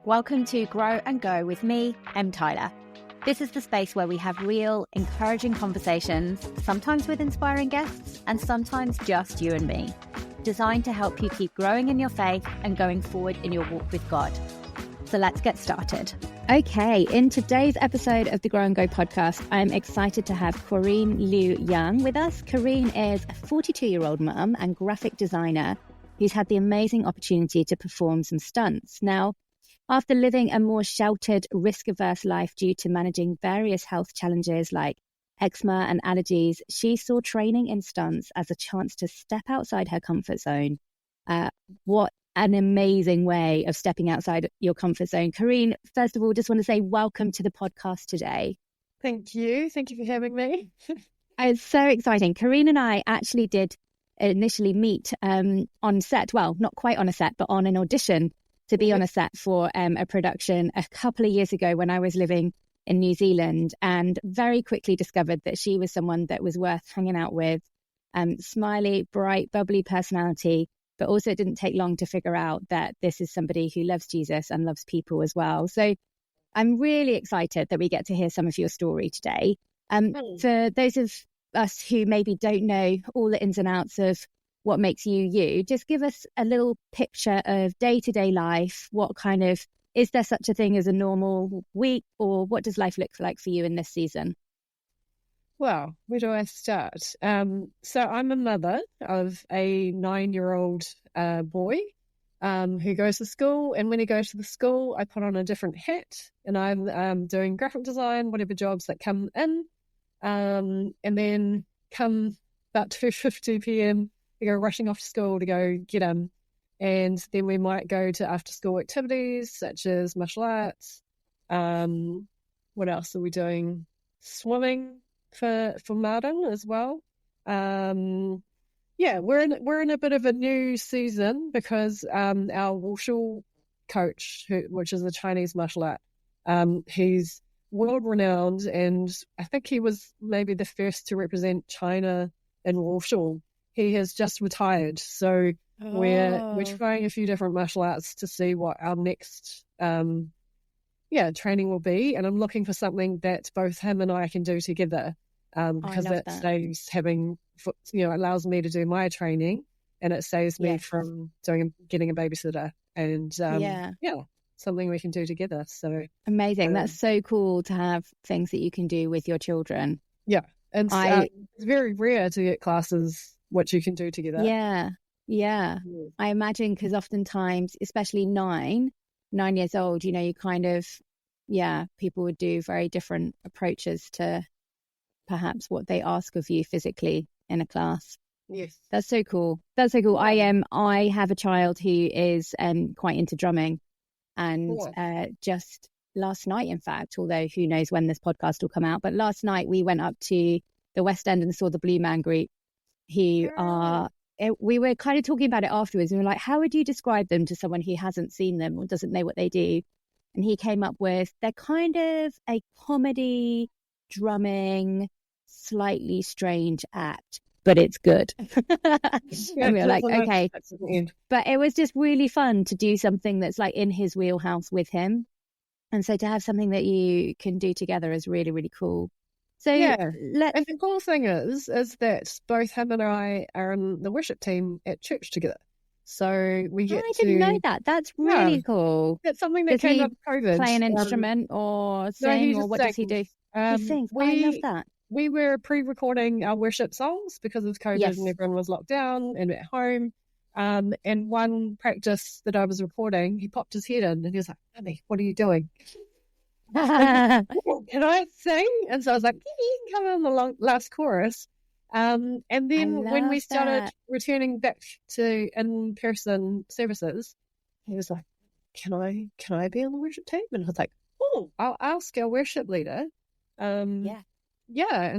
Welcome to Grow and Go with me, M. Tyler. This is the space where we have real, encouraging conversations, sometimes with inspiring guests, and sometimes just you and me, designed to help you keep growing in your faith and going forward in your walk with God. So let's get started. Okay, in today's episode of the Grow and Go podcast, I'm excited to have Koreen Liew-Young with us. Corrine is a 42-year-old mum and graphic designer who's had the amazing opportunity to perform some stunts. Now, after living a more sheltered, risk-averse life due to managing various health challenges like eczema and allergies, she saw training in stunts as a chance to step outside her comfort zone. What an amazing way of stepping outside your comfort zone. Corrine, first of all, just want to say welcome to the podcast today. Thank you. Thank you for having me. It's so exciting. Corrine and I actually did initially meet on set. Well, not quite on a set, but on an audition to be on a set for a production a couple of years ago when I was living in New Zealand, and very quickly discovered that she was someone that was worth hanging out with. Smiley, bright, bubbly personality, but also it didn't take long to figure out that this is somebody who loves Jesus and loves people as well. So I'm really excited that we get to hear some of your story today. For those of us who maybe don't know all the ins and outs of what makes you you, just give us a little picture of day-to-day life. What kind of, is there such a thing as a normal week, or what does life look like for you in this season? Well, where do I start? So I'm a mother of a 9-year-old boy who goes to school, and when he goes to the school, I put on a different hat, and I'm doing graphic design, whatever jobs that come in, and then come about 2:50 p.m, we go rushing off to school to go get him. And then we might go to after-school activities such as martial arts. What else are we doing? Swimming for Martin as well. Yeah, we're in a bit of a new season because our wushu coach, which is a Chinese martial art, he's world-renowned, and I think he was maybe the first to represent China in wushu. He has just retired, so we're trying a few different martial arts to see what our next training will be, and I'm looking for something that both him and I can do together, because that saves allows me to do my training, and it saves me from getting a babysitter, and something we can do together. So amazing! That's so cool to have things that you can do with your children. Yeah, and it's very rare to get classes which you can do together. Yeah. I imagine, because oftentimes, especially 9 years old, you kind of, people would do very different approaches to perhaps what they ask of you physically in a class. Yes. That's so cool. I have a child who is quite into drumming, and just last night, in fact, although who knows when this podcast will come out, but last night we went up to the West End and saw the Blue Man Group, who are, we were kind of talking about it afterwards, and we were like, how would you describe them to someone who hasn't seen them or doesn't know what they do? And he came up with, they're kind of a comedy, drumming, slightly strange act, but it's good. And we were like, okay. But it was just really fun to do something that's like in his wheelhouse with him. And so to have something that you can do together is really, really cool. So and the cool thing is that both him and I are in the worship team at church together. So we get I didn't know that. That's really cool. That's something that came up with COVID. Play an instrument or sing, or what does he do? He sings. I love that. We were pre-recording our worship songs because of COVID and everyone was locked down and at home. And one practice that I was recording, he popped his head in and he was like, "Honey, what are you doing?" Can I sing? And so I was like, you can come in the last chorus. And then when we started returning back to in-person services, he was like, can I be on the worship team? And I was like, I'll ask our worship leader. And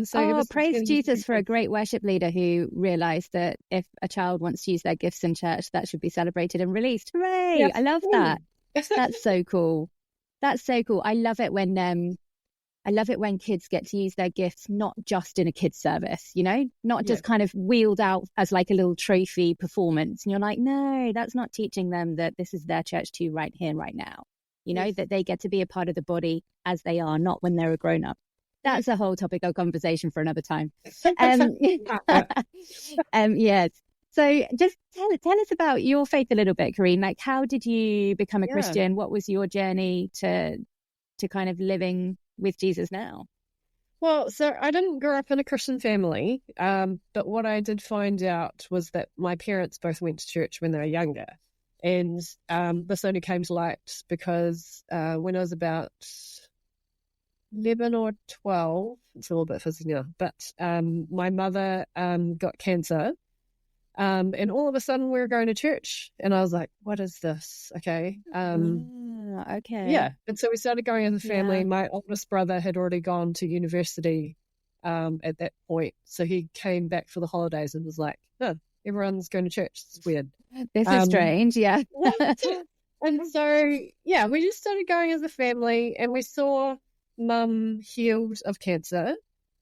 so praise Jesus for a great worship leader who realized that if a child wants to use their gifts in church, that should be celebrated and released. Hooray! Yes. I love that. That's so cool. That's so cool. I love it when kids get to use their gifts not just in a kids service, not just kind of wheeled out as like a little trophy performance. And you're like, no, that's not teaching them that this is their church too right here, right now. Yes. that they get to be a part of the body as they are, not when they're a grown up. That's a whole topic of conversation for another time. Yes. So just tell us about your faith a little bit, Corrine. Like, how did you become a Christian? What was your journey to kind of living with Jesus now? Well, so I didn't grow up in a Christian family, but what I did find out was that my parents both went to church when they were younger. And this only came to light because when I was about 11 or 12, it's a little bit fuzzy now, but my mother got cancer. And all of a sudden we were going to church, and I was like, what is this? Okay. Okay. Yeah. And so we started going as a family. Yeah. My oldest brother had already gone to university at that point. So he came back for the holidays and was like, oh, everyone's going to church. It's weird. This is strange. Yeah. And so, yeah, we just started going as a family, and we saw Mum healed of cancer.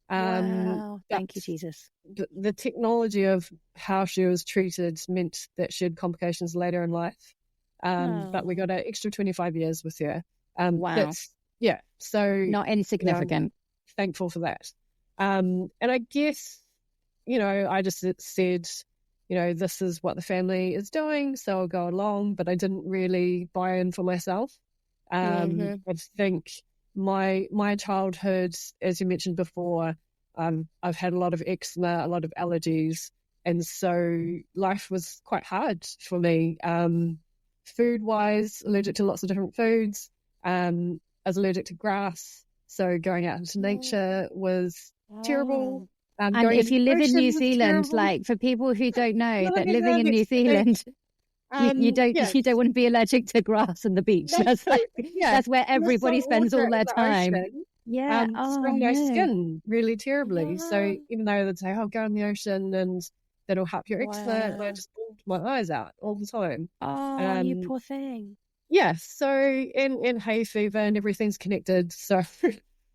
Wow. Thank you, Jesus. The technology of how she was treated meant that she had complications later in life. But we got an extra 25 years with her. Wow. So not insignificant. Thankful for that. And I guess, I just said, this is what the family is doing, so I'll go along, but I didn't really buy in for myself. I think my childhood, as you mentioned before, I've had a lot of eczema, a lot of allergies, and so life was quite hard for me. Food-wise, allergic to lots of different foods. I was allergic to grass, so going out into nature was terrible. And if you live in New Zealand, like for people who don't know, that living in New Zealand, you don't want to be allergic to grass and the beach. That's where everybody spends all their time. From my skin really terribly. So even though they'd say, "Oh, go in the ocean and that'll help your eczema," I just pulled my eyes out all the time. Oh, you poor thing. Yeah. So and hay fever and everything's connected. So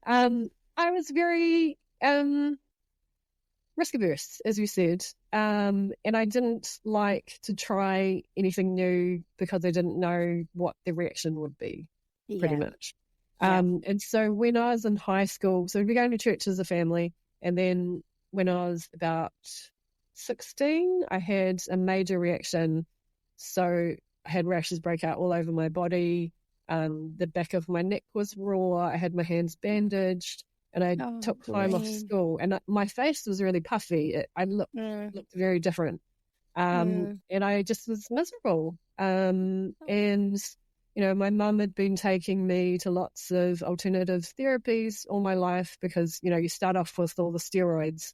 I was very risk averse, as you said, and I didn't like to try anything new because I didn't know what the reaction would be, pretty much. And so when I was in high school, so we'd be going to church as a family, and then when I was about 16, I had a major reaction. So I had rashes break out all over my body. The back of my neck was raw. I had my hands bandaged. And I took time off school, and my face was really puffy. I looked very different, and I just was miserable. And my mum had been taking me to lots of alternative therapies all my life because you start off with all the steroids.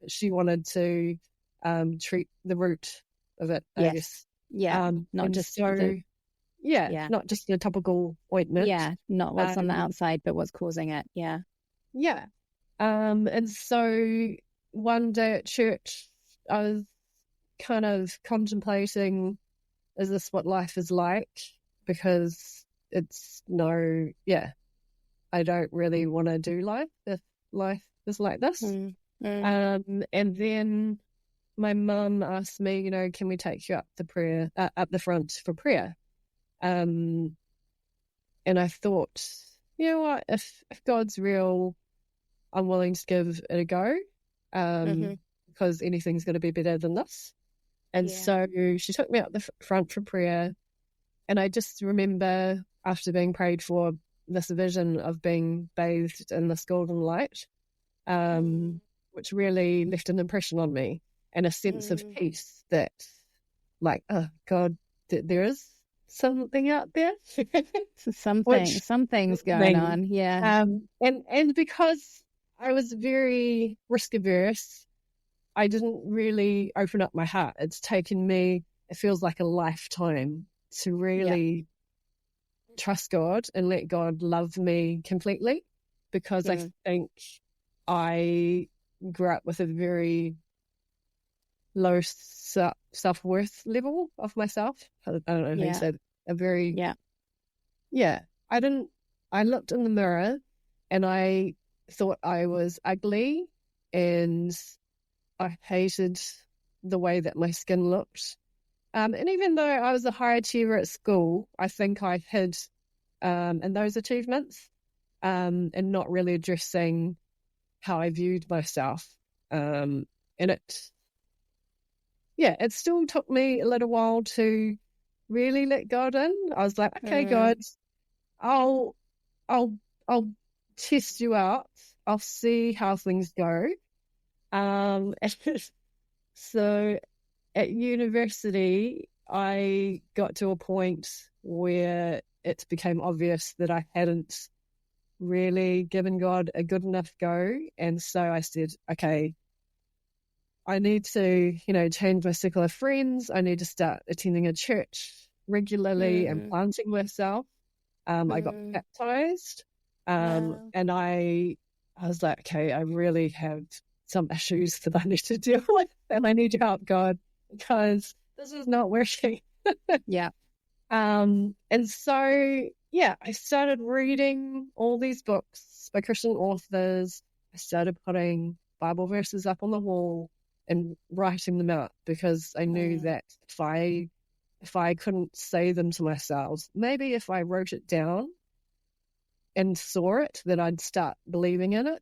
She wanted to treat the root of it, I guess. Yeah, not just not just a topical ointment. Yeah, not what's on the outside, but what's causing it. Yeah. Yeah. And so one day at church, I was kind of contemplating, is this what life is like? Because I don't really want to do life if life is like this. And then my mum asked me, can we take you up the front for prayer? And I thought, you know what, if God's real, I'm willing to give it a go, because anything's going to be better than this. And so she took me up the front for prayer, and I just remember after being prayed for, this vision of being bathed in this golden light, which really left an impression on me, and a sense of peace that, like, oh God, there is something out there. Something's going on. Yeah. And because I was very risk averse, I didn't really open up my heart. It's taken me, it feels like a lifetime to really trust God and let God love me completely, because I think I grew up with a very low self-worth level of myself. I don't know how you said, a very I looked in the mirror and I thought I was ugly, and I hated the way that my skin looked, And even though I was a high achiever at school, I think I hid in those achievements and not really addressing how I viewed myself. And it still took me a little while to really let God in. I was like, okay, God, I'll test you out. I'll see how things go. So at university, I got to a point where it became obvious that I hadn't really given God a good enough go. And so I said, okay, I need to, change my circle of friends. I need to start attending a church regularly and planting myself. I got baptized. And I was like, okay, I really have some issues that I need to deal with, and I need your help, God, because this is not working. Yeah. And so, I started reading all these books by Christian authors. I started putting Bible verses up on the wall and writing them out, because I knew that if I couldn't say them to myself, maybe if I wrote it down and saw it, then I'd start believing in it.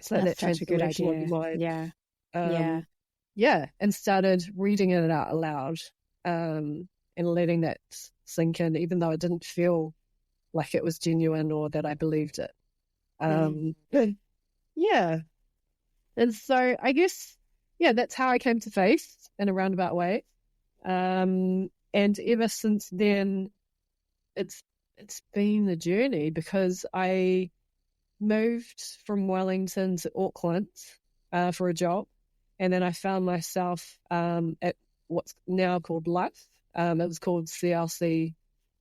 So that's such a good idea. And started reading it out aloud, and letting that sink in, even though it didn't feel like it was genuine or that I believed it. And so I guess, that's how I came to faith in a roundabout way. And ever since then, it's been a journey, because I moved from Wellington to Auckland for a job, and then I found myself at what's now called Life. It was called CLC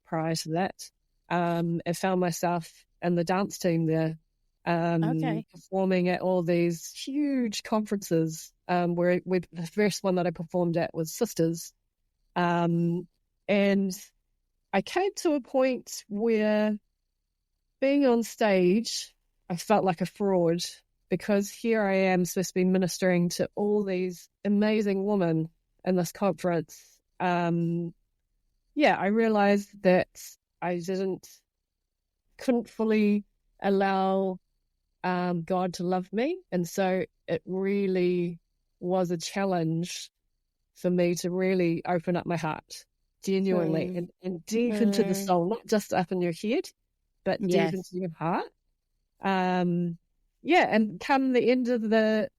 prior to that. I found myself in the dance team there, performing at all these huge conferences. Where the first one that I performed at was Sisters, and I came to a point where being on stage, I felt like a fraud, because here I am supposed to be ministering to all these amazing women in this conference. I realized that I couldn't fully allow God to love me. And so it really was a challenge for me to really open up my heart genuinely and deep into the soul, not just up in your head, but deep into your heart. And come the end of the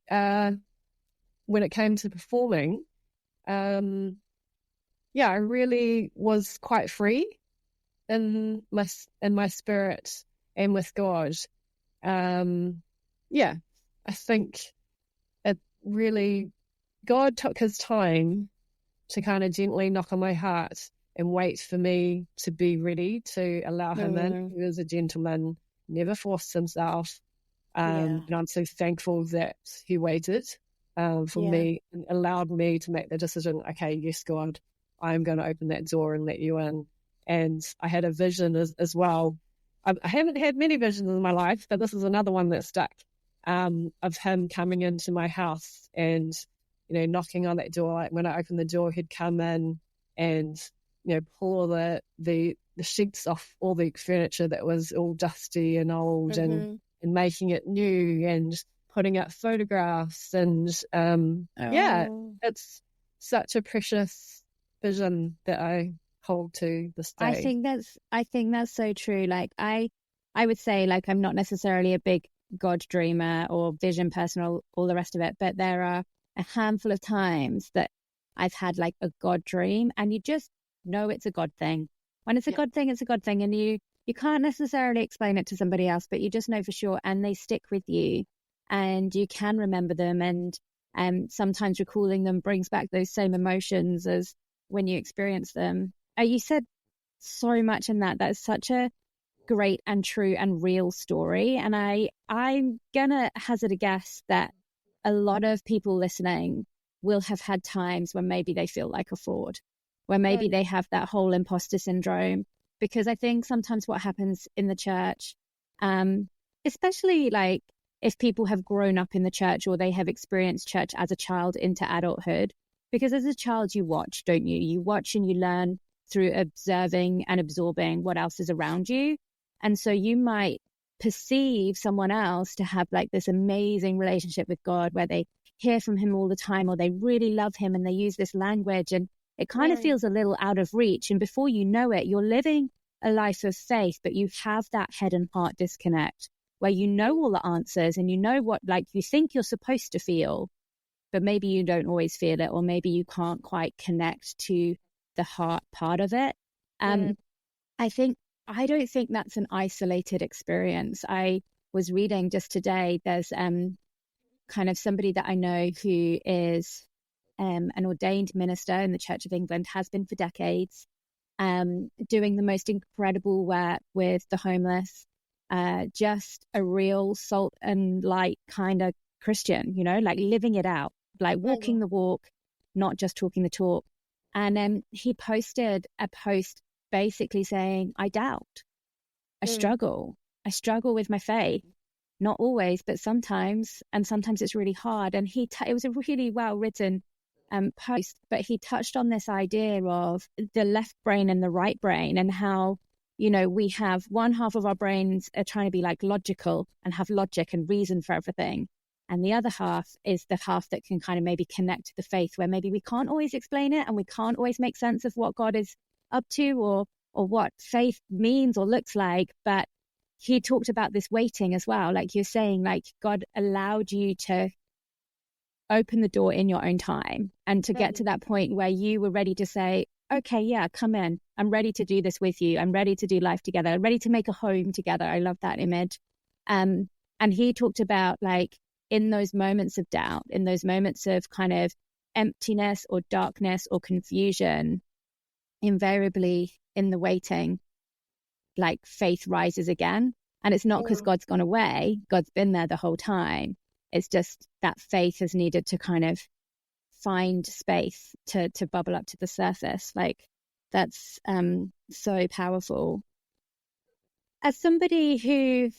when it came to performing, I really was quite free in my spirit and with God. I think it really, God took his time to kind of gently knock on my heart and wait for me to be ready to allow him in. He was a gentleman, never forced himself. And I'm so thankful that he waited for me and allowed me to make the decision, okay, yes, God, I'm going to open that door and let you in. And I had a vision as well. I haven't had many visions in my life, but this is another one that stuck, of him coming into my house and, knocking on that door. Like when I opened the door, he'd come in and, pull all the sheets off all the furniture that was all dusty and old, and making it new and putting up photographs. And it's such a precious vision that I hold to this day. I think that's so true. Like I would say, like, I'm not necessarily a big God dreamer or vision person or all the rest of it, but there are a handful of times that I've had like a God dream, and you just know it's a God thing. When it's a God thing, it's a God thing, and you can't necessarily explain it to somebody else, but you just know for sure, and they stick with you, and you can remember them, and sometimes recalling them brings back those same emotions as when you experience them. You said so much in that. That is such a great and true and real story, and I'm gonna hazard a guess that a lot of people listening will have had times when maybe they feel like a fraud, where maybe they have that whole imposter syndrome. Because I think sometimes what happens in the church, especially like if people have grown up in the church or they have experienced church as a child into adulthood, because as a child you watch, don't you? You watch and you learn through observing and absorbing what else is around you. And so you might perceive someone else to have like this amazing relationship with God where they hear from him all the time, or they really love him and they use this language, and it kind of feels a little out of reach. And before you know it, you're living a life of faith, but you have that head and heart disconnect where you know all the answers and you know what, like, you think you're supposed to feel, but maybe you don't always feel it, or maybe you can't quite connect to the heart part of it. I don't think that's an isolated experience. I was reading just today, there's kind of somebody that I know who is an ordained minister in the Church of England, has been for decades, doing the most incredible work with the homeless, just a real salt and light kind of Christian, you know, like living it out, like walking the walk, not just talking the talk. And he posted a post basically saying, I doubt, I struggle with my faith. Not always, but sometimes, and sometimes it's really hard. And it was a really well written post, but he touched on this idea of the left brain and the right brain, and how, you know, we have one half of our brains are trying to be like logical and have logic and reason for everything. And the other half is the half that can kind of maybe connect to the faith, where maybe we can't always explain it and we can't always make sense of what God is up to, or what faith means or looks like. But he talked about this waiting as well. Like you're saying, like God allowed you to open the door in your own time and to get to that point where you were ready to say, okay, yeah, come in. I'm ready to do this with you. I'm ready to do life together. I'm ready to make a home together. I love that image. And he talked about, like, in those moments of doubt, in those moments of kind of emptiness or darkness or confusion, invariably in the waiting, like faith rises again. And it's not because God's gone away. God's been there the whole time. It's just that faith has needed to kind of find space to bubble up to the surface. Like, that's so powerful. As somebody who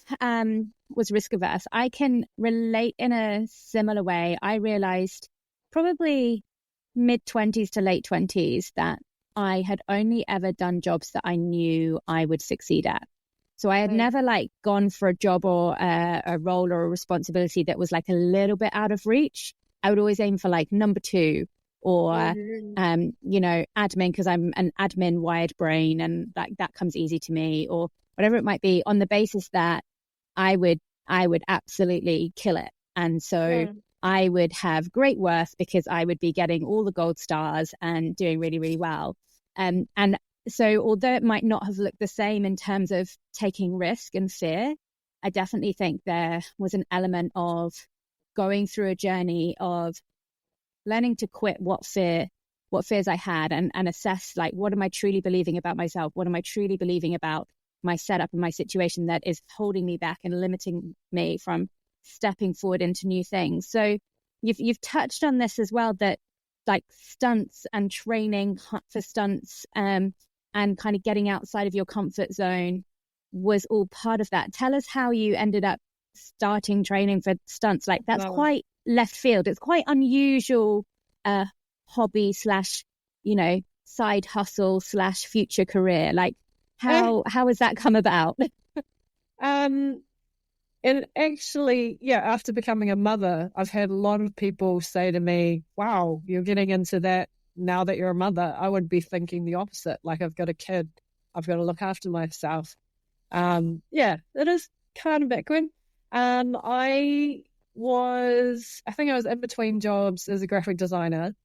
was risk averse, I can relate in a similar way. I realized probably mid-20s to late 20s that I had only ever done jobs that I knew I would succeed at. So I had never like gone for a job or a role or a responsibility that was like a little bit out of reach. I would always aim for like number 2 or, you know, admin, because I'm an admin wired brain and like that comes easy to me, or whatever it might be, on the basis that I would absolutely kill it. And so I would have great worth because I would be getting all the gold stars and doing really, really well. And so although it might not have looked the same in terms of taking risk and fear, I definitely think there was an element of going through a journey of learning to quit what fears I had, and assess, like, what am I truly believing about myself? What am I truly believing about my setup and my situation that is holding me back and limiting me from stepping forward into new things? So you've touched on this as well, that like stunts and training for stunts and kind of getting outside of your comfort zone was all part of that. Tell us how you ended up starting training for stunts. Like, that's quite left field. It's quite unusual hobby / you know, side hustle / future career. Like, how has that come about? And actually, yeah, after becoming a mother, I've had a lot of people say to me, wow, you're getting into that now that you're a mother. I would be thinking the opposite. Like, I've got a kid, I've got to look after myself. Yeah, it is kind of backward. I think I was in between jobs as a graphic designer,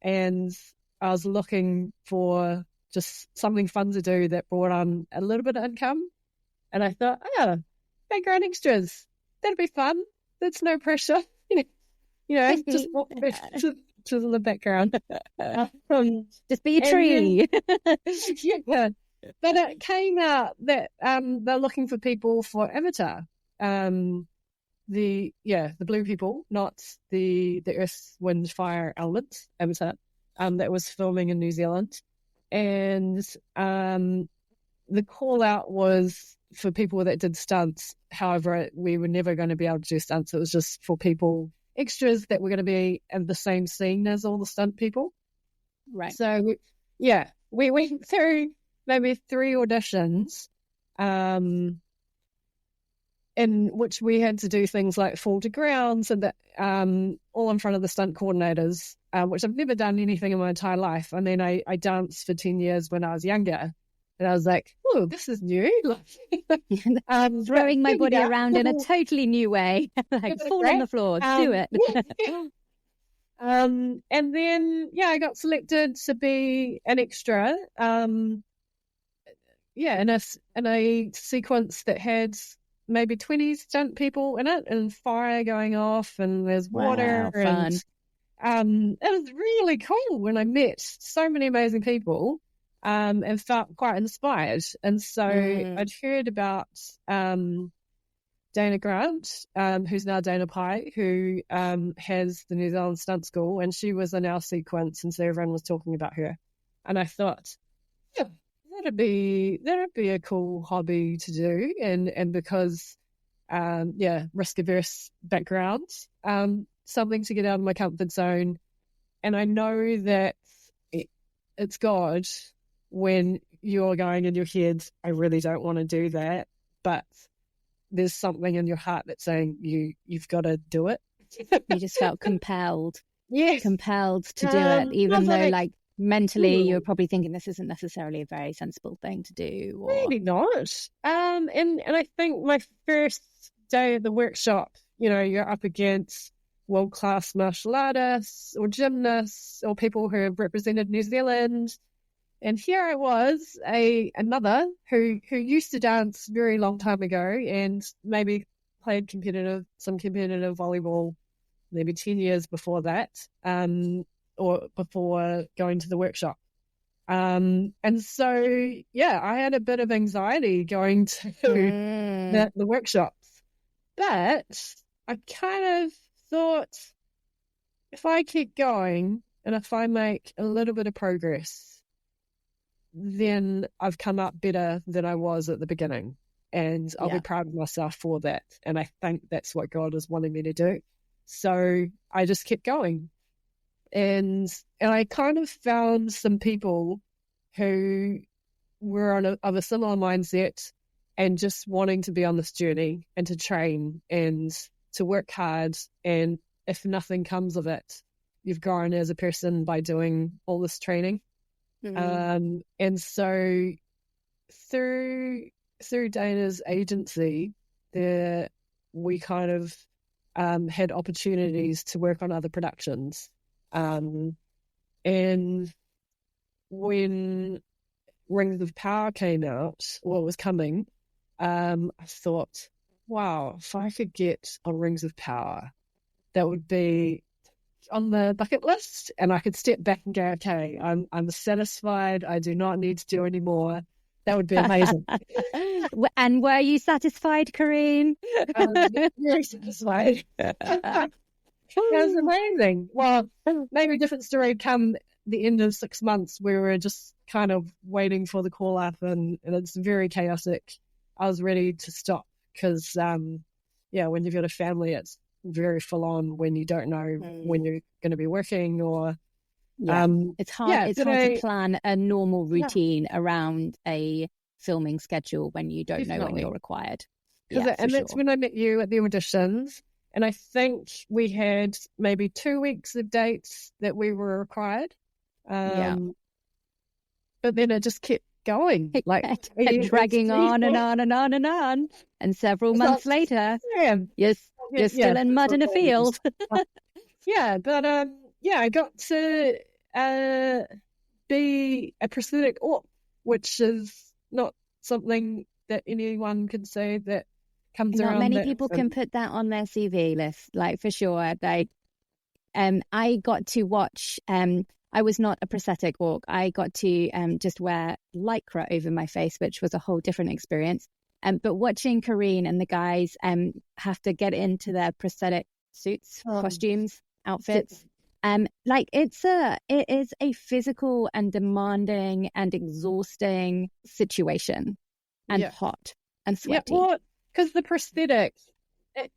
and I was looking for just something fun to do that brought on a little bit of income. And I thought, background extras, that'd be fun. That's no pressure. You know, just walk to the background. Just be a tree. Yeah. But it came out that they're looking for people for Avatar. The blue people, not the Earth, Wind, Fire elements, Avatar, that was filming in New Zealand. And the call out was for people that did stunts. However, we were never going to be able to do stunts. It was just for people, extras that were going to be in the same scene as all the stunt people. Right. So, we went through maybe 3 auditions, in which we had to do things like fall to grounds and that, all in front of the stunt coordinators, which I've never done anything in my entire life. I mean, I danced for 10 years when I was younger, and I was like, oh, this is new. Throwing my body around in a totally new way, like fall on the floor, do it. And then, I got selected to be an extra, in a sequence that had maybe 20 stunt people in it, and fire going off, and there's water. Wow, fun. And it was really cool when I met so many amazing people, and felt quite inspired. And so I'd heard about Dana Grant, who's now Dana Pye, who has the New Zealand Stunt School, and she was in our sequence, and so everyone was talking about her. And I thought, that'd be a cool hobby to do, and because risk averse background, something to get out of my comfort zone. And I know that it's God when you're going in your head, I really don't want to do that, but there's something in your heart that's saying you've got to do it. You just felt compelled. Yes. Compelled to do it, even though like mentally you're probably thinking this isn't necessarily a very sensible thing to do. Or... Really not. And I think my first day at the workshop, you're up against world-class martial artists or gymnasts or people who have represented New Zealand. And here I was, another who used to dance a very long time ago and maybe played some competitive volleyball maybe 10 years before that, or before going to the workshop. And so, I had a bit of anxiety going to the workshops. But I kind of thought, if I keep going and if I make a little bit of progress, then I've come up better than I was at the beginning. And I'll be proud of myself for that. And I think that's what God is wanting me to do. So I just kept going. And I kind of found some people who were of a similar mindset and just wanting to be on this journey and to train and to work hard. And if nothing comes of it, you've grown as a person by doing all this training. And so through Dana's agency, we kind of had opportunities to work on other productions. And when Rings of Power came out, or was coming, I thought, wow, if I could get on Rings of Power, that would be on the bucket list, and I could step back and go, okay, I'm satisfied. I do not need to do any more. That would be amazing. And were you satisfied, Corrine? Very satisfied. That was amazing. Well, maybe a different story come the end of 6 months. We were just kind of waiting for the call up, and it's very chaotic. I was ready to stop because, when you've got a family, it's very full on when you don't know when you're going to be working, or it's hard to plan a normal routine around a filming schedule when you don't know when you're required. That's when I met you at the auditions, and I think we had maybe 2 weeks of dates that we were required, but then it just kept going, kept dragging on and on and on and on, and several months later you're still in mud in a field. But I got to be a prosthetic op, which is not something that anyone can say that comes around. Not many people can put that on their CV list, like, for sure. Like, I got to watch. I was not a prosthetic orc. I got to just wear lycra over my face, which was a whole different experience. But watching Corrine and the guys have to get into their prosthetic suits, costumes, outfits, it is a physical and demanding and exhausting situation, and hot and sweaty. Because the prosthetics,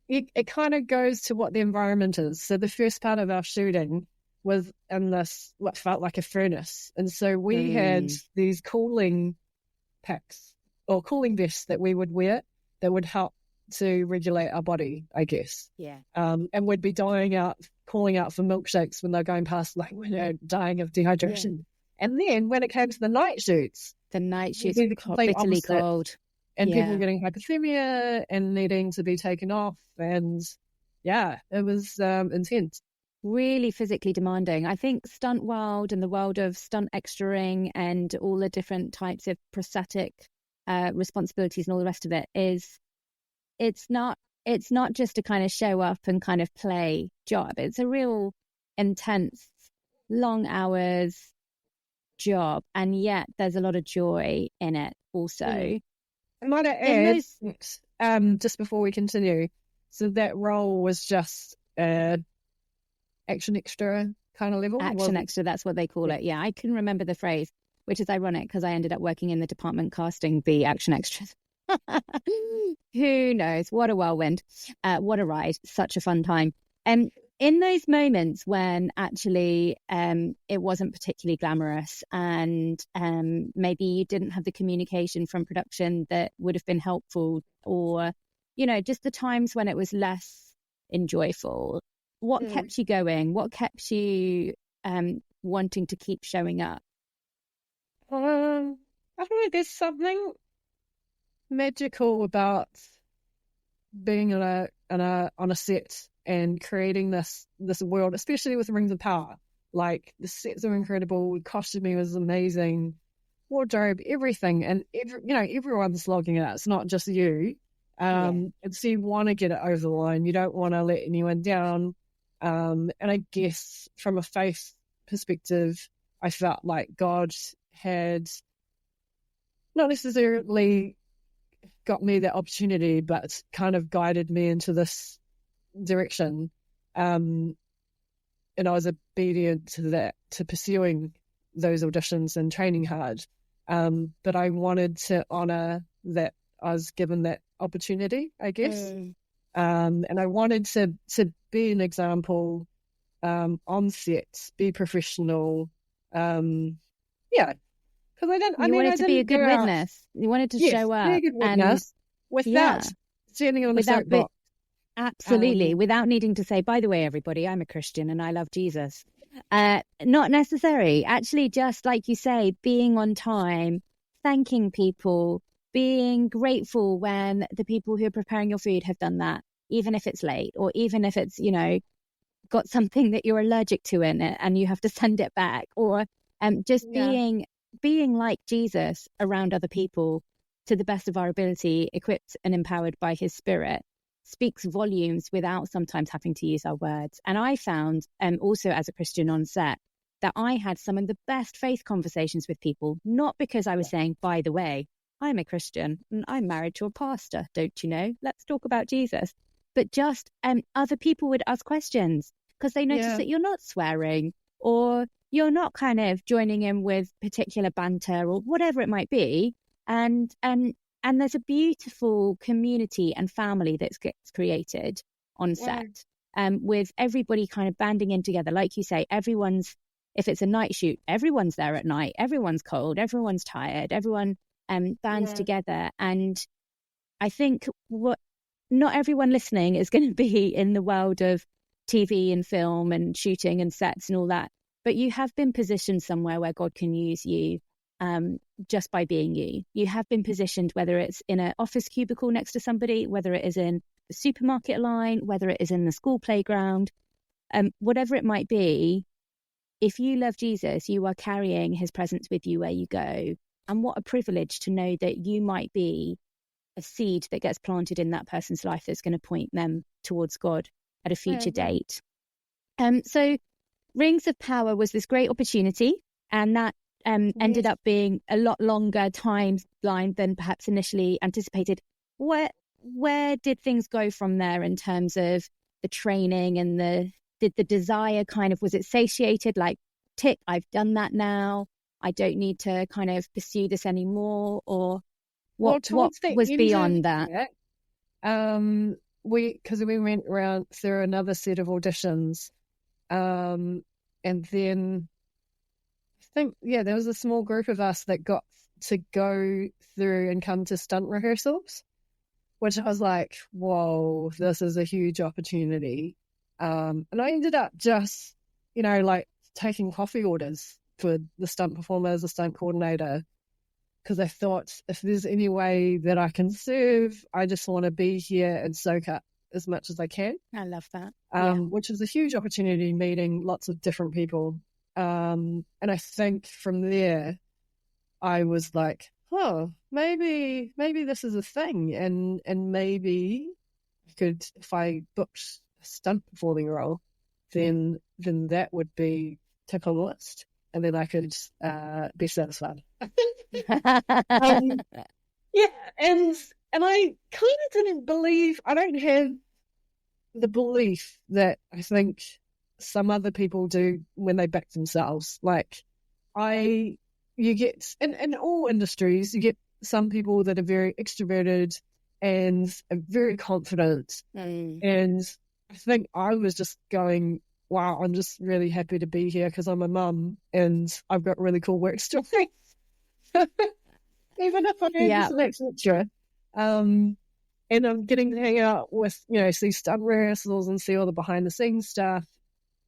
it kind of goes to what the environment is. So the first part of our shooting, was in this, what felt like a furnace. And so we had these cooling packs or cooling vests that we would wear that would help to regulate our body, I guess. Yeah. And we'd be calling out for milkshakes when they're going past, like when they're dying of dehydration. Yeah. And then when it came to the night shoots were bitterly cold. And people getting hypothermia and needing to be taken off. And yeah, it was intense. Really physically demanding. I think stunt world and the world of stunt extraing and all the different types of prosthetic responsibilities and all the rest of it it's not just a kind of show up and kind of play job. It's a real intense, long hours job, and yet there's a lot of joy in it also. I might add, just before we continue, so that role was just action extra kind of level. Action extra, that's what they call it. Yeah, I can remember the phrase, which is ironic because I ended up working in the department casting the action extras. Who knows? What a whirlwind. What a ride. Such a fun time. In those moments when actually it wasn't particularly glamorous and maybe you didn't have the communication from production that would have been helpful, or, you know, just the times when it was less enjoyable, what kept you going? What kept you wanting to keep showing up? I don't know. There's something magical about being on a set and creating this world, especially with Rings of Power. Like, the sets are incredible, costuming was amazing, wardrobe, everything, and everyone's logging it. It's not just you. And so you want to get it over the line. You don't want to let anyone down. And I guess from a faith perspective, I felt like God had not necessarily got me that opportunity, but kind of guided me into this direction. And I was obedient to that, to pursuing those auditions and training hard. But I wanted to honor that I was given that opportunity, I guess. And I wanted to be an example on set, be professional. Because I wanted to be a good witness. You wanted to show up, be a good witness without standing on a soapbox. Absolutely, without needing to say, by the way, everybody, I'm a Christian and I love Jesus. Not necessary. Actually, just like you say, being on time, thanking people, being grateful when the people who are preparing your food have done that, even if it's late, or even if it's, got something that you're allergic to in it and you have to send it back, or just being like Jesus around other people to the best of our ability, equipped and empowered by his Spirit, speaks volumes without sometimes having to use our words. And I found, also as a Christian on set, that I had some of the best faith conversations with people, not because I was saying, by the way, I'm a Christian and I'm married to a pastor, don't you know? Let's talk about Jesus. But just other people would ask questions because they notice that you're not swearing, or you're not kind of joining in with particular banter or whatever it might be. And there's a beautiful community and family that gets created on set, with everybody kind of banding in together. Like you say, if it's a night shoot, everyone's there at night, everyone's cold, everyone's tired, everyone bands together. And I think not everyone listening is going to be in the world of TV and film and shooting and sets and all that, but you have been positioned somewhere where God can use you just by being you. You have been positioned, whether it's in an office cubicle next to somebody, whether it is in the supermarket line, whether it is in the school playground, whatever it might be. If you love Jesus, you are carrying his presence with you where you go. And what a privilege to know that you might be a seed that gets planted in that person's life that's going to point them towards God at a future date. So Rings of Power was this great opportunity, and that ended up being a lot longer timeline than perhaps initially anticipated. Where did things go from there in terms of the training and did the desire kind of, was it satiated, like, tick, I've done that now, I don't need to kind of pursue this anymore? Or what was beyond that? Because we went around through another set of auditions, and And then I think, there was a small group of us that got to go through and come to stunt rehearsals, which I was like, whoa, this is a huge opportunity. And I ended up just, like taking coffee orders for the stunt performers, the stunt coordinator, because I thought if there's any way that I can serve, I just want to be here and soak up as much as I can. I love that. Which is a huge opportunity, meeting lots of different people. And I think from there, I was like, oh, maybe this is a thing, and maybe I could, if I booked a stunt performing role, then that would be tick on the list, and then I could be satisfied. Yeah, and I kind of didn't believe. I don't have the belief that I think some other people do when they back themselves. Like, you get in all industries, you get some people that are very extroverted and are very confident. And I think I was just going, wow, I'm just really happy to be here because I'm a mum and I've got really cool work stories. Even if I'm just an ex-lecturer. And I'm getting to hang out with, see stunt rehearsals and see all the behind the scenes stuff.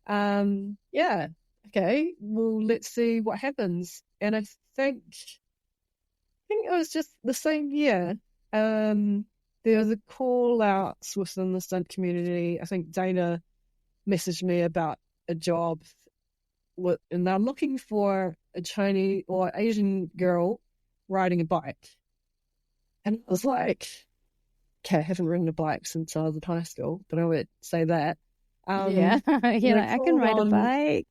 Okay, well, let's see what happens. And I think it was just the same year. There was a call outs within the stunt community. I think Dana messaged me about a job, and they're looking for a Chinese or Asian girl riding a bike. And I was like, okay, I haven't ridden a bike since I was in high school, but I would say that. Like, I can ride a bike.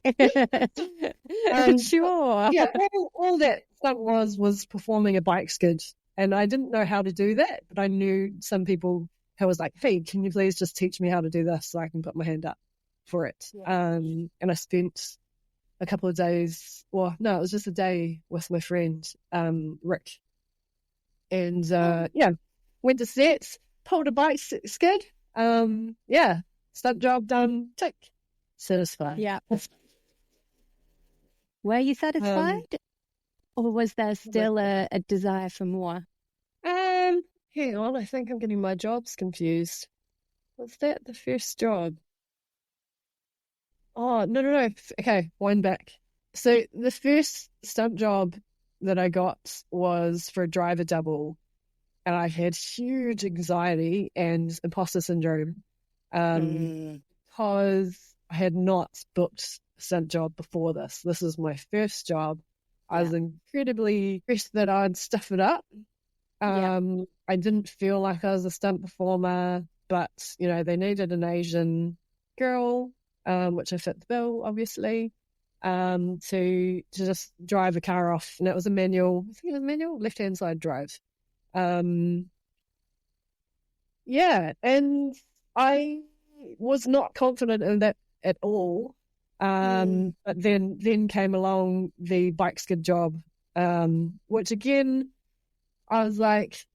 Sure. Yeah, all that stunt was performing a bike skid. And I didn't know how to do that, but I knew some people who was like, hey, can you please just teach me how to do this so I can put my hand up for it? Yeah. And I spent a couple of days, it was just a day with my friend, Rick. And went to sets, pulled a bike skid. Stunt job done, tick. Satisfied. Yeah. Were you satisfied? Or was there still a desire for more? Hang on, I think I'm getting my jobs confused. Was that the first job? Oh, no. Okay, wind back. So the first stunt job that I got was for a driver double, and I had huge anxiety and imposter syndrome because I had not booked a stunt job before this. This was my first job. I was incredibly stressed that I'd stuff it up. I didn't feel like I was a stunt performer, but, they needed an Asian girl, which I fit the bill, obviously, to just drive a car off. And it was a manual, I think it was manual, left-hand side drive. And I was not confident in that at all. But then came along the bike skid job, which again, I was like,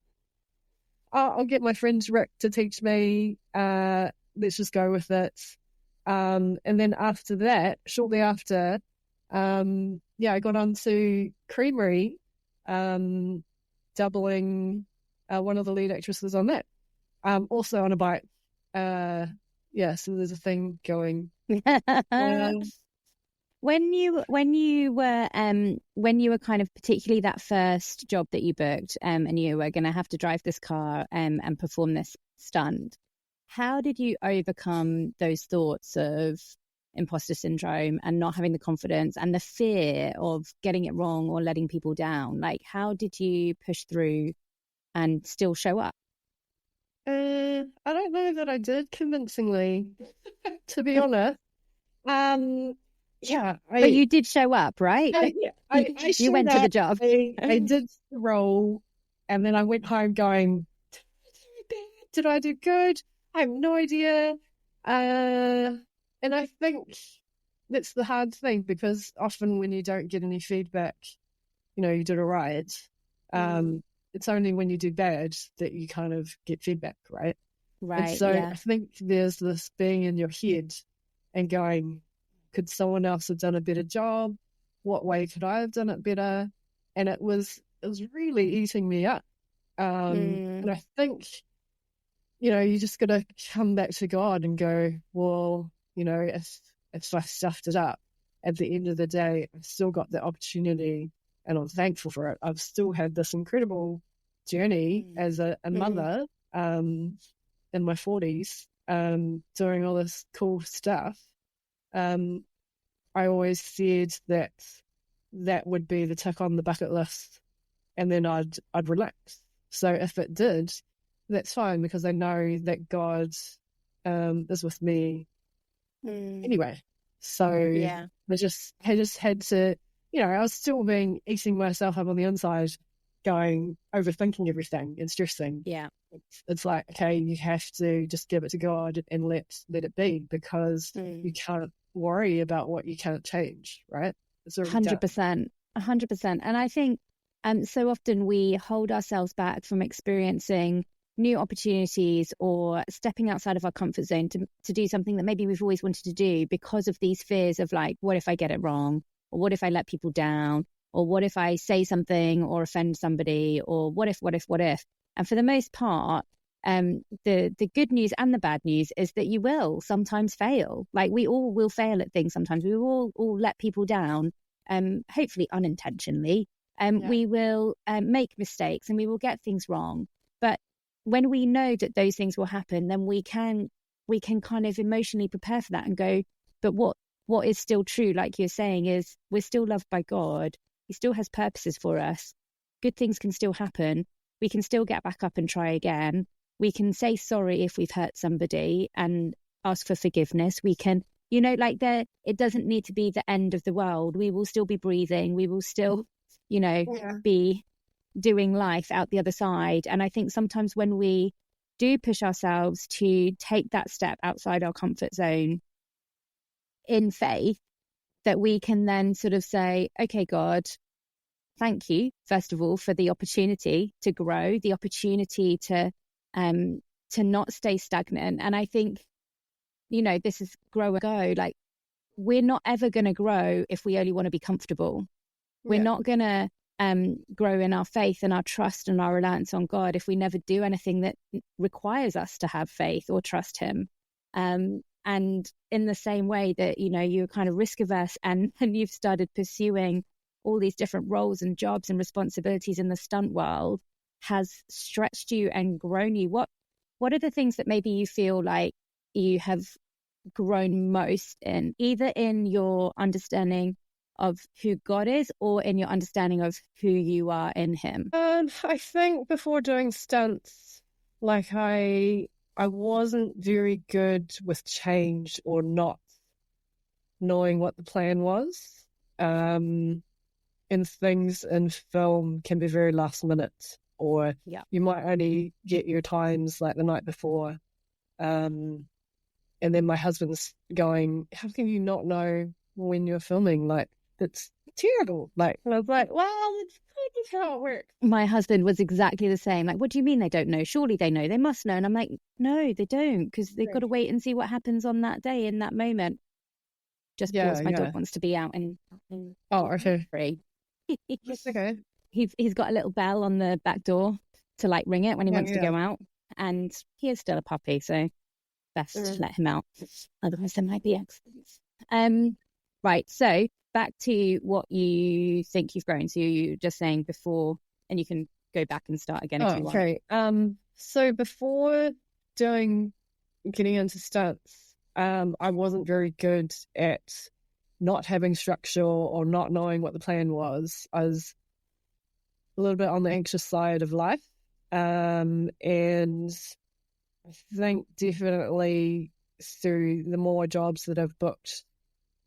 I'll get my friend Rick to teach me. Let's just go with it. And then after that, shortly after, I got onto Creamery, doubling one of the lead actresses on that. Also on a bike. So there's a thing going. When you were kind of particularly that first job that you booked, and you were going to have to drive this car and perform this stunt, how did you overcome those thoughts of imposter syndrome and not having the confidence and the fear of getting it wrong or letting people down? Like, how did you push through and still show up? I don't know that I did convincingly, to be honest. But you did show up, right? You went to the job. I did the role, and then I went home going, did I do good? I have no idea. And I think that's the hard thing, because often when you don't get any feedback, you did all right. It's only when you do bad that you kind of get feedback, right? Right. And so I think there's this being in your head and going, could someone else have done a better job? What way could I have done it better? And it was really eating me up. And I think, you just got to come back to God and go, well, if I stuffed it up, at the end of the day, I've still got the opportunity and I'm thankful for it. I've still had this incredible journey as a mother in my 40s, doing all this cool stuff. I always said that would be the tick on the bucket list, and then I'd relax. So if it did, that's fine, because I know that God is with me anyway. So I just had to, I was still eating myself up on the inside, going, overthinking everything and stressing. Yeah. It's like, okay, you have to just give it to God and let it be, because you can't worry about what you can't change, right? It's 100%. 100%. And I think so often we hold ourselves back from experiencing new opportunities or stepping outside of our comfort zone to do something that maybe we've always wanted to do, because of these fears of like, what if I get it wrong? Or what if I let people down? Or what if I say something or offend somebody? Or what if? And for the most part, the good news and the bad news is that you will sometimes fail. Like, we all will fail at things sometimes. We will all let people down, hopefully unintentionally. We will make mistakes and we will get things wrong. But when we know that those things will happen, then we can kind of emotionally prepare for that and go, but what is still true, like you're saying, is we're still loved by God. He still has purposes for us. Good things can still happen. We can still get back up and try again. We can say sorry if we've hurt somebody and ask for forgiveness. We can, it doesn't need to be the end of the world. We will still be breathing. We will still, be doing life out the other side. And I think sometimes when we do push ourselves to take that step outside our comfort zone in faith, that we can then sort of say, okay, God, thank you, first of all, for the opportunity to grow, the opportunity to not stay stagnant. And I think, this is grow and go. Like, we're not ever going to grow if we only want to be comfortable. We're not going to grow in our faith and our trust and our reliance on God if we never do anything that requires us to have faith or trust him. And in the same way that, you're kind of risk averse and you've started pursuing all these different roles and jobs and responsibilities in the stunt world has stretched you and grown you. What are the things that maybe you feel like you have grown most in, either in your understanding of who God is or in your understanding of who you are in him? I think before doing stunts, like I wasn't very good with change or not knowing what the plan was. And things in film can be very last minute, or you might only get your times like the night before. And then my husband's going, how can you not know when you're filming? Like, that's terrible. Like, and I was like, well, it's kind of how it works. My husband was exactly the same. Like, what do you mean they don't know? Surely they know. They must know. And I'm like, no, they don't, because they've got to wait and see what happens on that day, in that moment. Just pause. My dog wants to be out and okay. Free. That's okay. He's got a little bell on the back door to like ring it when he wants to go out, and he is still a puppy, so best to let him out. Otherwise, there might be accidents. Right. So back to what you think you've grown. So you were just saying before, and you can go back and start again if you want. Okay. So before getting into stunts, I wasn't very good at not having structure or not knowing what the plan was. I was a little bit on the anxious side of life. And I think definitely through the more jobs that I've booked,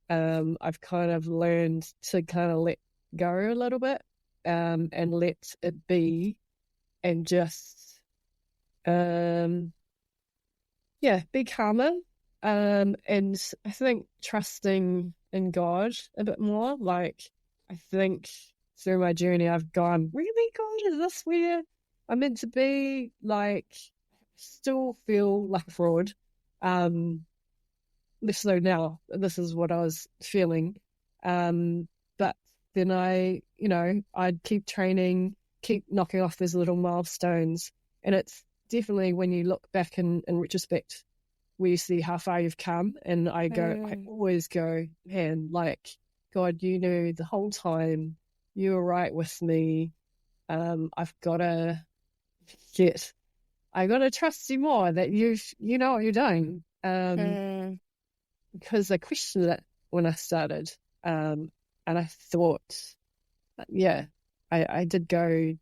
I've kind of learned to kind of let go a little bit, and let it be, and just, be calmer. And I think trusting in God a bit more. Like, I think through my journey, I've gone, really, God, is this where I'm meant to be? Like, still feel like a fraud. less so now. This is what I was feeling. But then I'd keep training, keep knocking off those little milestones. And it's definitely when you look back in retrospect, where you see how far you've come. And I always go, man, like, God, you knew the whole time, you were right with me. I gotta trust you more that you know what you're doing. Because I questioned it when I started. And I thought, I did go,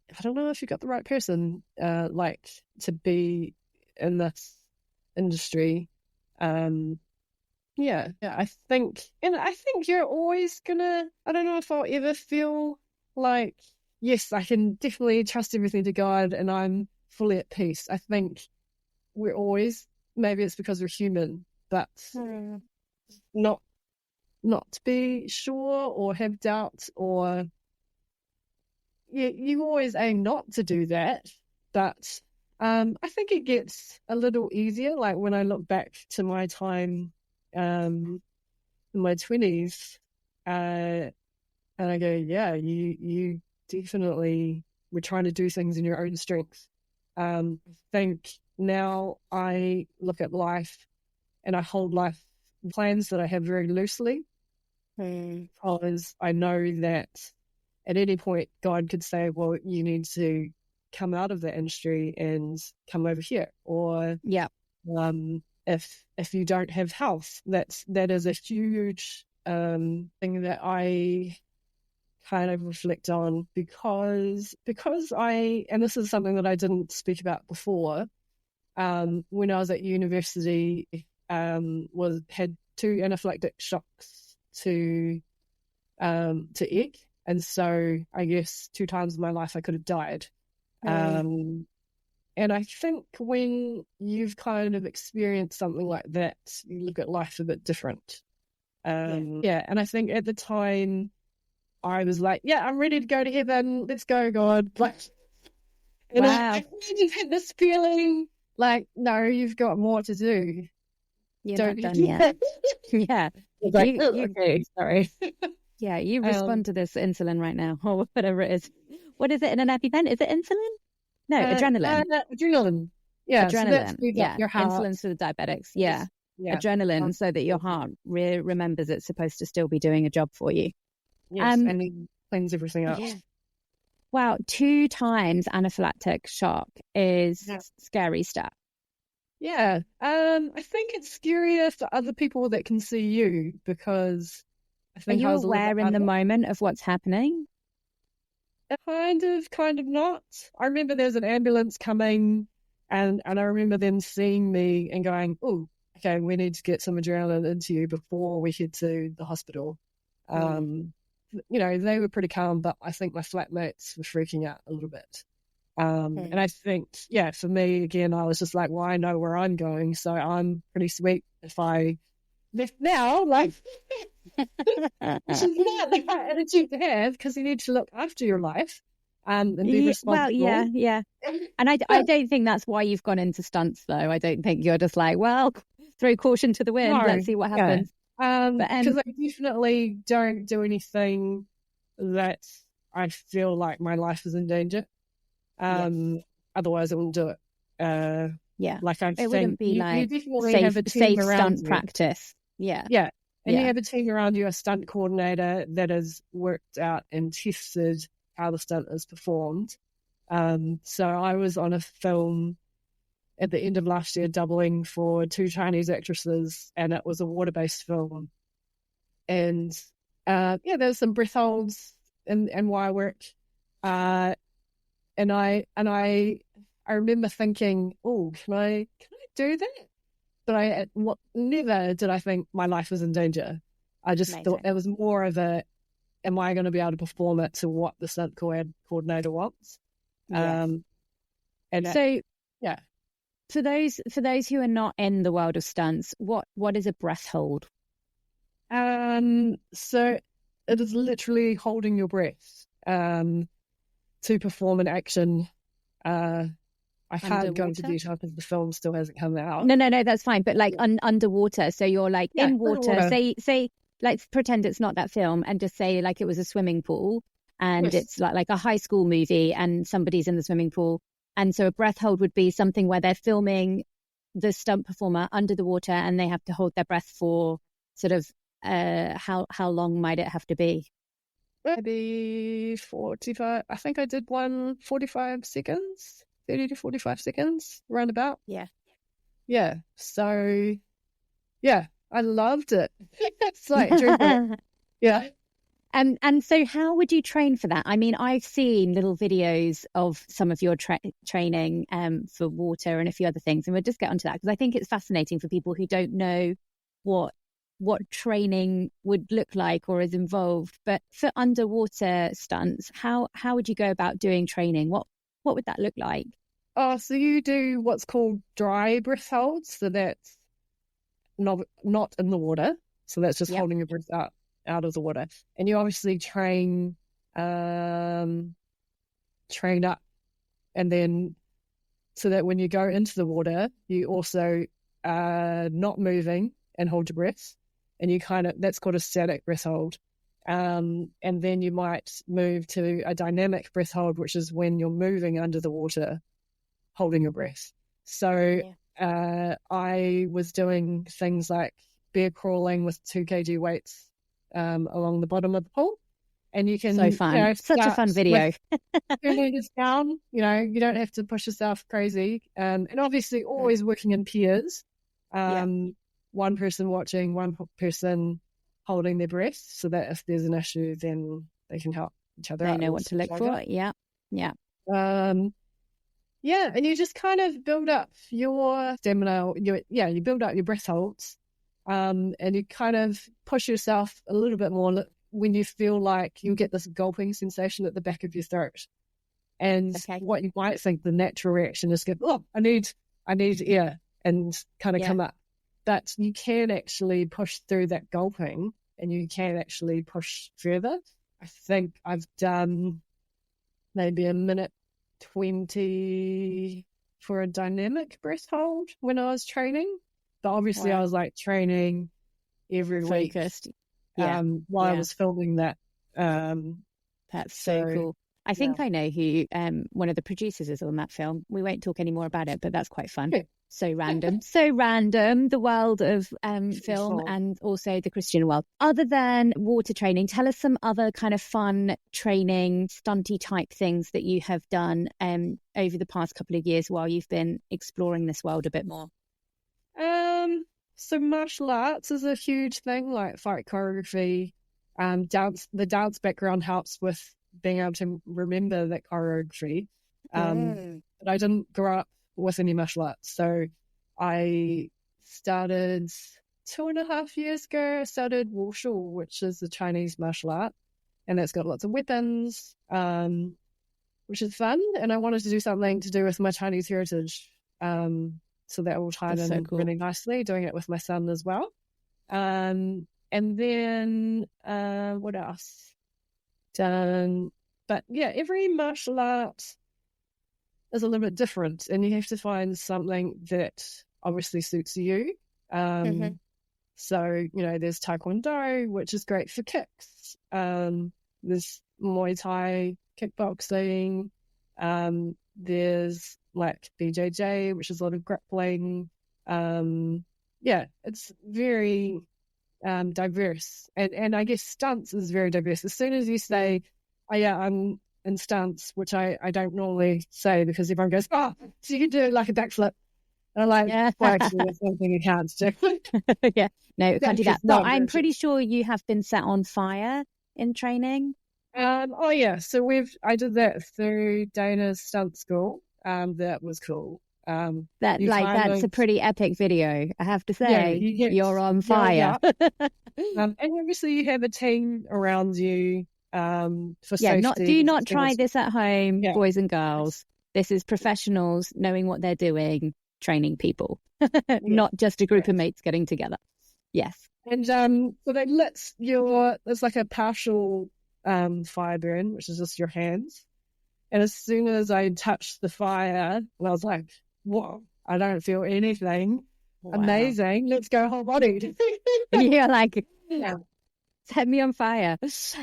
I don't know if you got the right person, like to be in this industry. I think you're always gonna, I don't know if I'll ever feel like, yes, I can definitely trust everything to God and I'm fully at peace. I think we're always, maybe it's because we're human, but not to be sure or have doubts, or you always aim not to do that. But I think it gets a little easier. Like when I look back to my time in my 20s, and I go, yeah, you definitely were trying to do things in your own strength. I think now I look at life and I hold life plans that I have very loosely, because I know that at any point God could say, well, you need to come out of the industry and come over here. Or if you don't have health, that is a huge thing that I kind of reflect on, because and this is something that I didn't speak about before, when I was at university, had 2 anaphylactic shocks to egg, and so I guess 2 times in my life I could have died. And I think when you've kind of experienced something like that, you look at life a bit different. And I think at the time I was like, yeah, I'm ready to go to heaven. Let's go, God. Like, and I just had this feeling like, no, you've got more to do. You're not done yet. Yeah. Like, okay, sorry. Yeah, you respond to this insulin right now, or whatever it is. What is it in an EpiPen? Is it insulin? No, adrenaline. Adrenaline. Yeah, adrenaline. So your heart. Insulin's for the diabetics. Yeah. Adrenaline, so that your heart remembers it's supposed to still be doing a job for you. Yes, and it cleans everything up. Yeah. Wow, 2 times anaphylactic shock is scary stuff. Yeah, I think it's scarier for other people that can see you, because I think are you aware in the moment of what's happening? Kind of not. I remember there's an ambulance coming, and I remember them seeing me and going, oh, okay, we need to get some adrenaline into you before we head to the hospital. They were pretty calm, but I think my flatmates were freaking out a little bit. And I think, for me, again, I was just like, well, I know where I'm going, so I'm pretty sweet if I left now, like, which is not the right attitude to have, because you need to look after your life and be responsible. Well, yeah. And I don't think that's why you've gone into stunts, though. I don't think you're just like, well, throw caution to the wind, let's see what happens. Because I definitely don't do anything that I feel like my life is in danger. Otherwise I wouldn't do it. Like it wouldn't be like safe stunt practice. And you have a team around you, a stunt coordinator that has worked out and tested how the stunt is performed. So I was on a film at the end of last year doubling for 2 Chinese actresses, and it was a water-based film. And there's some breath holds and wire work. And I remember thinking, oh, can I do that? But never did I think my life was in danger. I just thought there was more of a, am I going to be able to perform it to what the stunt coordinator wants? For those who are not in the world of stunts, what is a breath hold? So it is literally holding your breath to perform an action I can't go into detail because the film still hasn't come out. No, that's fine. But like underwater, so you're like in water. Say, let's pretend it's not that film, and just say like it was a swimming pool, and it's like a high school movie, and somebody's in the swimming pool, and so a breath hold would be something where they're filming the stunt performer under the water, and they have to hold their breath for sort of how long might it have to be? Maybe 45. I think I did one 45 seconds. 30 to 45 seconds, roundabout. Yeah. So, yeah, I loved it. It's like, yeah. And so how would you train for that? I mean, I've seen little videos of some of your training for water and a few other things, and we'll just get onto that because I think it's fascinating for people who don't know what training would look like or is involved. But for underwater stunts, how would you go about doing training? What would that look like? Oh, so you do what's called dry breath holds. So that's not in the water. So that's just holding your breath out of the water. And you obviously train up, and then so that when you go into the water, you also are not moving and hold your breath. And you that's called a static breath hold. And then you might move to a dynamic breath hold, which is when you're moving under the water, holding your breath. So I was doing things like bear crawling with 2 kg weights along the bottom of the pool. And you can... So fun. Such a fun video. 2 meters down, you don't have to push yourself crazy. And obviously always working in pairs. One person watching, one person holding their breath, so that if there's an issue, then they can help each other out. They know what to look for. Yeah. And you just kind of build up your stamina. You build up your breath holds, and you kind of push yourself a little bit more when you feel like you get this gulping sensation at the back of your throat. And what you might think the natural reaction is, I need air, and kind of come up. But you can actually push through that gulping, and you can actually push further. I think I've done maybe a minute 20 for a dynamic breath hold when I was training. But obviously I was like training every week while I was filming that. That's so cool. I think I know who one of the producers is on that film. We won't talk any more about it, but that's quite fun. So random. The world of film and also the Christian world. Other than water training, tell us some other kind of fun training, stunty type things that you have done over the past couple of years while you've been exploring this world a bit more. So martial arts is a huge thing, like fight choreography. Dance. The dance background helps with being able to remember that choreography. But I didn't grow up with any martial arts. So I started 2.5 years ago. I started wushu, which is a Chinese martial art, and it's got lots of weapons, which is fun. And I wanted to do something to do with my Chinese heritage. So that will tie in really nicely, doing it with my son as well. And then what else? But every martial art is a little bit different, and you have to find something that obviously suits you. So, there's Taekwondo, which is great for kicks. There's Muay Thai, kickboxing. There's like BJJ, which is a lot of grappling. It's very diverse. And I guess stunts is very diverse. As soon as you say, I'm in stunts, which I don't normally say because everyone goes, so you can do like a backflip. And I'm like, actually, that's one thing you can't do. No, you can't do that. But I'm pretty sure you have been set on fire in training. So I did that through Dana's stunt school. That was cool. That's a pretty epic video, I have to say. You're on fire. And obviously you have a team around you for safety. Do not try this at home, boys and girls. This is professionals knowing what they're doing, training people, not just a group of mates getting together. Yes. And so they there's like a partial fire burn, which is just your hands. And as soon as I touched the fire, I was like, whoa, I don't feel anything. Wow. Amazing. Let's go whole body. You're like, Yeah. set me on fire. That's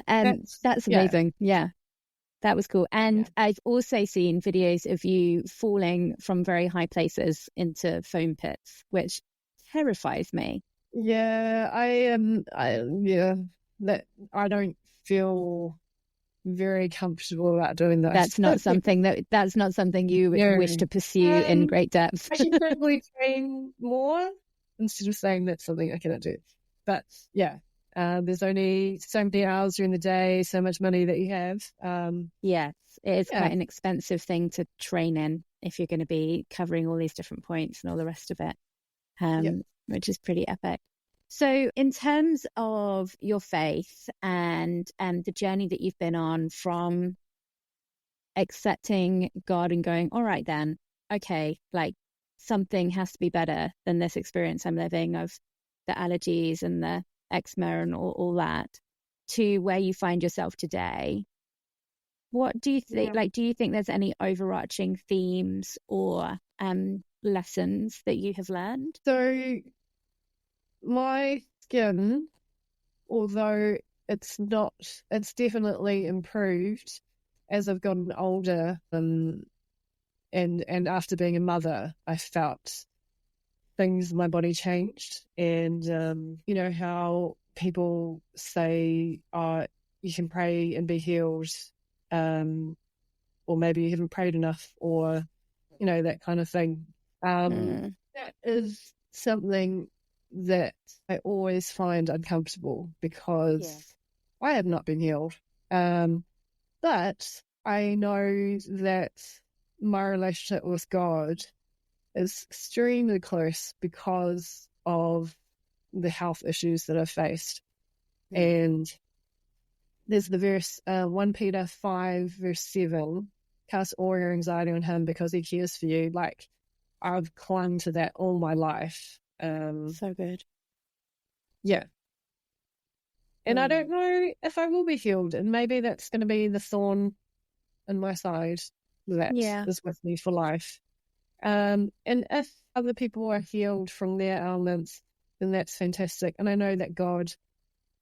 amazing. Yeah. That was cool. And I've also seen videos of you falling from very high places into foam pits, which terrifies me. Yeah, that I don't feel very comfortable about doing that. That's not something you wish to pursue in great depth. I should probably train more instead of saying that's something I cannot do. But yeah, there's only so many hours during the day, so much money that you have. Yes, it is quite an expensive thing to train in if you're going to be covering all these different points and all the rest of it, which is pretty epic. So in terms of your faith and the journey that you've been on from accepting God and going, all right, then, okay, like something has to be better than this experience I'm living of the allergies and the eczema and all that, to where you find yourself today. What do you think? Like, do you think there's any overarching themes or lessons that you have learned? So my skin, although it's definitely improved as I've gotten older, and after being a mother, I felt things in my body changed. And you know how people say, you can pray and be healed, or maybe you haven't prayed enough, or you know, that kind of thing. That is something that I always find uncomfortable, because I have not been healed. But I know that my relationship with God is extremely close because of the health issues that I've faced. And there's the verse, 1 Peter 5, verse 7, cast all your anxiety on him because he cares for you. Like, I've clung to that all my life. So good. Yeah. And I don't know if I will be healed. And maybe that's going to be the thorn in my side that is with me for life. And if other people are healed from their ailments, then that's fantastic. And I know that God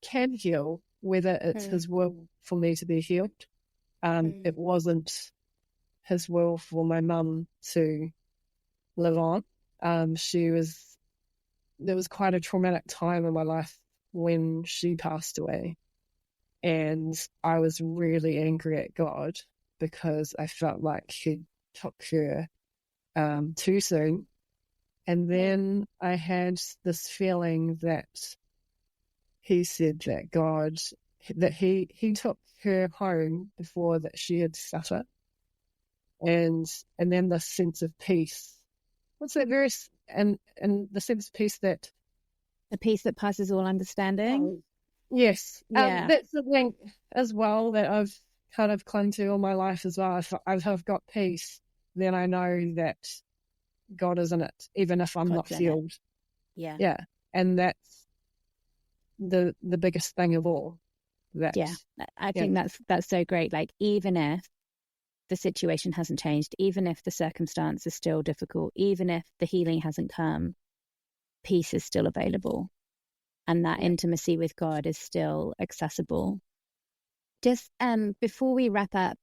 can heal, whether it's his will for me to be healed. It wasn't his will for my mum to live on. There was quite a traumatic time in my life when she passed away. And I was really angry at God because I felt like he took her too soon. And then I had this feeling that he said that he took her home before that she had suffered. And then the sense of peace. What's that verse? And the sense of peace that... The peace that passes all understanding. Yes. Yeah. That's the thing as well that I've kind of clung to all my life as well. If I've got peace, then I know that God is in it, even if I'm not healed. Yeah. Yeah. And that's the biggest thing of all. I think that's so great. Like, even if the situation hasn't changed, even if the circumstance is still difficult, even if the healing hasn't come, peace is still available, and that intimacy with God is still accessible. Just before we wrap up,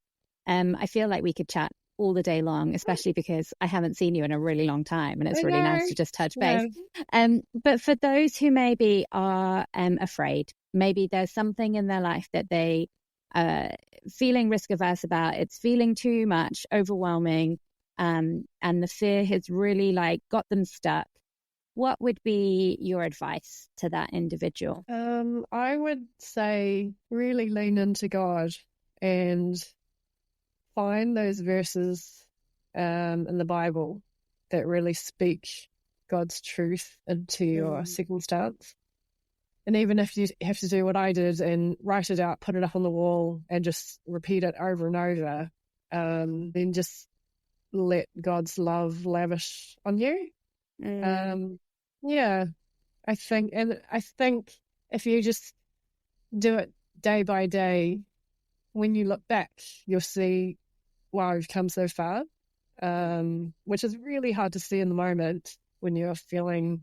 I feel like we could chat all the day long, especially because I haven't seen you in a really long time, and it's really nice to just touch base. But for those who maybe are afraid, maybe there's something in their life that they feeling risk averse about, it's feeling too much, overwhelming, and the fear has really like got them stuck. What would be your advice to that individual? I would say really lean into God and find those verses in the Bible that really speak God's truth into your circumstance. And even if you have to do what I did and write it out, put it up on the wall and just repeat it over and over, then just let God's love lavish on you. I think if you just do it day by day, when you look back, you'll see wow, we've come so far, which is really hard to see in the moment when you're feeling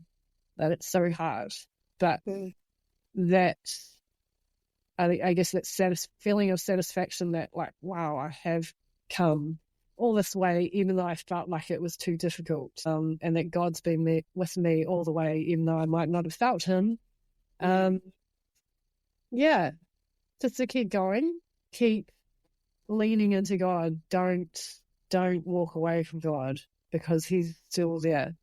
that it's so hard. But that, I guess that feeling of satisfaction that, like, wow, I have come all this way, even though I felt like it was too difficult, and that God's been with me all the way, even though I might not have felt him. Yeah, just to keep going, keep leaning into God. Don't walk away from God, because he's still there.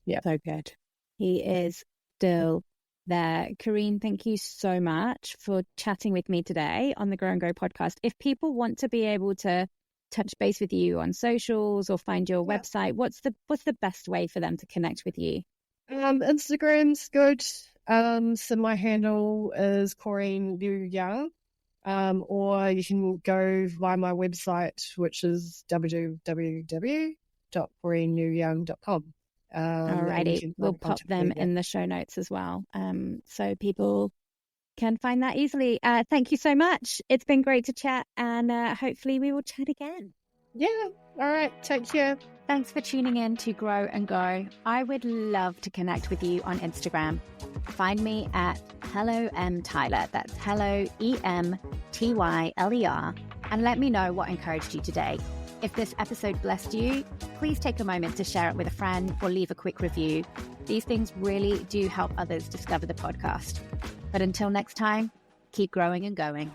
Yeah. So good. He is still there. Corrine, thank you so much for chatting with me today on the Grow and Go podcast. If people want to be able to touch base with you on socials or find your website, what's the best way for them to connect with you? Instagram's good. So my handle is Koreen Liew-Young. Or you can go via my website, which is www.koreenliewyoung.com. Alrighty, we'll pop them in the show notes as well, so people can find that easily. Thank you so much. It's been great to chat, and hopefully we will chat again. Yeah, all right, take care. Thanks for tuning in to Grow and Go. I would love to connect with you on Instagram. Find me at Hello M Tyler. That's Hello EMTYLER, and let me know what encouraged you today. If this episode blessed you, please take a moment to share it with a friend or leave a quick review. These things really do help others discover the podcast. But until next time, keep growing and going.